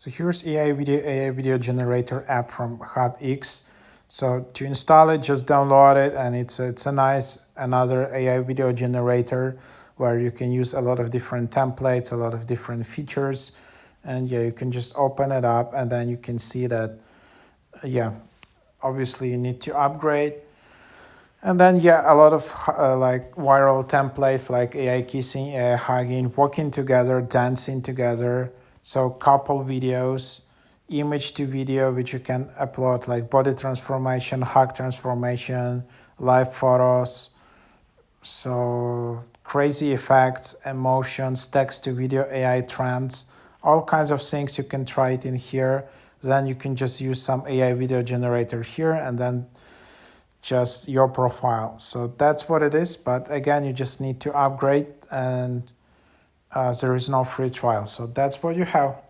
So here's AI video generator app from HubX. So to install it, just download it, and it's a nice another AI video generator where you can use a lot of different templates, a lot of different features, and yeah, you can just open it up, and then you can see that yeah, obviously you need to upgrade. And then yeah, a lot of like viral templates like AI kissing, AI hugging, working together, dancing together. So couple videos, image to video, which you can upload like body transformation, hug transformation, live photos. So crazy effects, emotions, text to video, AI trends, all kinds of things. You can try it in here. Then you can just use some AI video generator here, and then just your profile. So that's what it is. But again, you just need to upgrade, and there is no free trial. So that's what you have.